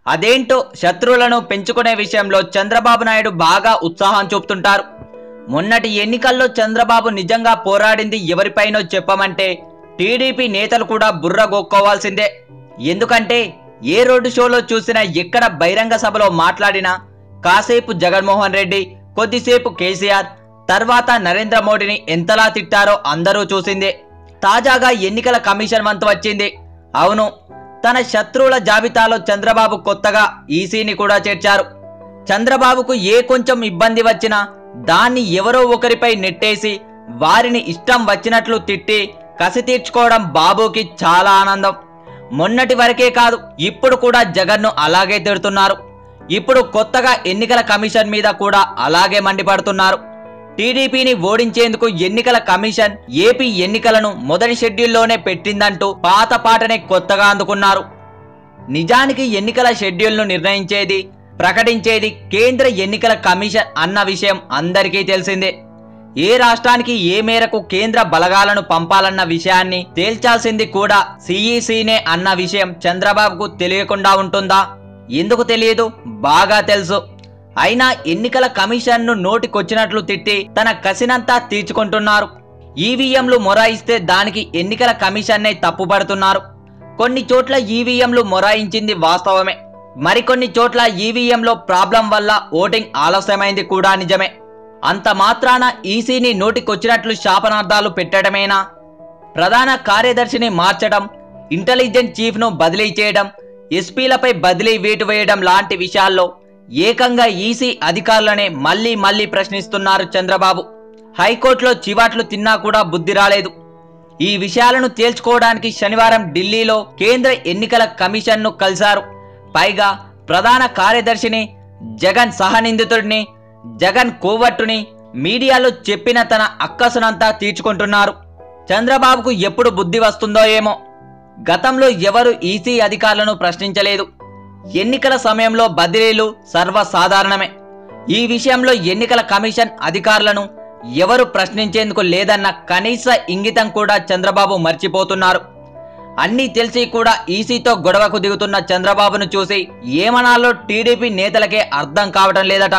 అదేంటో శత్రువులను పెంచుకునే విషయంలో చంద్రబాబు నాయుడు బాగా ఉత్సాహం చూపుతుంటారు. మొన్నటి ఎన్నికల్లో చంద్రబాబు నిజంగా పోరాడింది ఎవరిపైనో చెప్పమంటే టీడీపీ నేతలు కూడా బుర్ర గోక్కోవాల్సిందే. ఎందుకంటే ఏ రోడ్డు షోలో చూసినా, ఎక్కడ బహిరంగ సభలో మాట్లాడినా కాసేపు జగన్మోహన్ రెడ్డి, కొద్దిసేపు కేసీఆర్, తర్వాత నరేంద్ర మోడీని ఎంతలా తిట్టారో అందరూ చూసిందే. తాజాగా ఎన్నికల కమిషన్ వంతు వచ్చింది. అవును, తన శత్రువుల జాబితాలో చంద్రబాబు కొత్తగా ఈసీని కూడా చేర్చారు. చంద్రబాబుకు ఏ కొంచెం ఇబ్బంది వచ్చినా దాన్ని ఎవరో ఒకరిపై నెట్టేసి వారిని ఇష్టం వచ్చినట్లు తిట్టి కసి తీర్చుకోవడం బాబుకి చాలా ఆనందం. మొన్నటి వరకే కాదు, ఇప్పుడు కూడా జగన్ను అలాగే తిడుతున్నారు. ఇప్పుడు కొత్తగా ఎన్నికల కమిషన్ మీద కూడా అలాగే మండిపడుతున్నారు. టీడీపీని ఓడించేందుకు ఎన్నికల కమిషన్ ఏపీ ఎన్నికలను మొదటి షెడ్యూల్లోనే పెట్టిందంటూ పాత పాటనే కొత్తగా అందుకున్నారు. నిజానికి ఎన్నికల షెడ్యూల్ను నిర్ణయించేది, ప్రకటించేది కేంద్ర ఎన్నికల కమిషన్ అన్న విషయం అందరికీ తెలిసిందే. ఏ రాష్ట్రానికి ఏ మేరకు కేంద్ర బలగాలను పంపాలన్న విషయాన్ని తేల్చాల్సింది కూడా సిఈసీనే అన్న విషయం చంద్రబాబుకు తెలియకుండా ఉంటుందా? ఎందుకు తెలియదు, బాగా తెలుసు. అయినా ఎన్నికల కమిషన్ను నోటికొచ్చినట్లు తిట్టి తన కసినంతా తీర్చుకుంటున్నారు. ఈవీఎంలు మొరాయిస్తే దానికి ఎన్నికల కమిషన్నే తప్పుపడుతున్నారు. కొన్ని చోట్ల ఈవీఎంలు మొరాయించింది వాస్తవమే, మరికొన్ని చోట్ల ఈవీఎంలో ప్రాబ్లం వల్ల ఓటింగ్ ఆలస్యమైంది కూడా నిజమే. అంత మాత్రాన ఈసీని నోటికొచ్చినట్లు శాపనార్థాలు పెట్టడమేనా? ప్రధాన కార్యదర్శిని మార్చడం, ఇంటెలిజెన్స్ చీఫ్ను బదిలీ చేయడం, ఎస్పీలపై బదిలీ వేటు వేయడం లాంటి విషయాల్లో ఏకంగా ఈసీ అధికారులనే మళ్లీ మళ్లీ ప్రశ్నిస్తున్నారు చంద్రబాబు. హైకోర్టులో చివాట్లు తిన్నా కూడా బుద్ధి రాలేదు. ఈ విషయాలను తేల్చుకోవడానికి శనివారం ఢిల్లీలో కేంద్ర ఎన్నికల కమిషన్ను కలిశారు. పైగా ప్రధాన కార్యదర్శిని, జగన్ సహనిందితుడిని, జగన్ కోవట్టుని మీడియాలో చెప్పిన తన అక్కసునంతా తీర్చుకుంటున్నారు. చంద్రబాబుకు ఎప్పుడు బుద్ధి వస్తుందో ఏమో. గతంలో ఎవరు ఈసీ అధికారులను ప్రశ్నించలేదు. ఎన్నికల సమయంలో బదిలీలు సర్వసాధారణమే. ఈ విషయంలో ఎన్నికల కమిషన్ అధికారులను ఎవరు ప్రశ్నించేందుకు లేదన్న కనీస ఇంగితం కూడా చంద్రబాబు మర్చిపోతున్నారు. అన్నీ తెలిసి కూడా ఈసీతో గొడవకు దిగుతున్న చంద్రబాబును చూసి ఏమనాలో టీడీపీ నేతలకే అర్థం కావటం లేదట.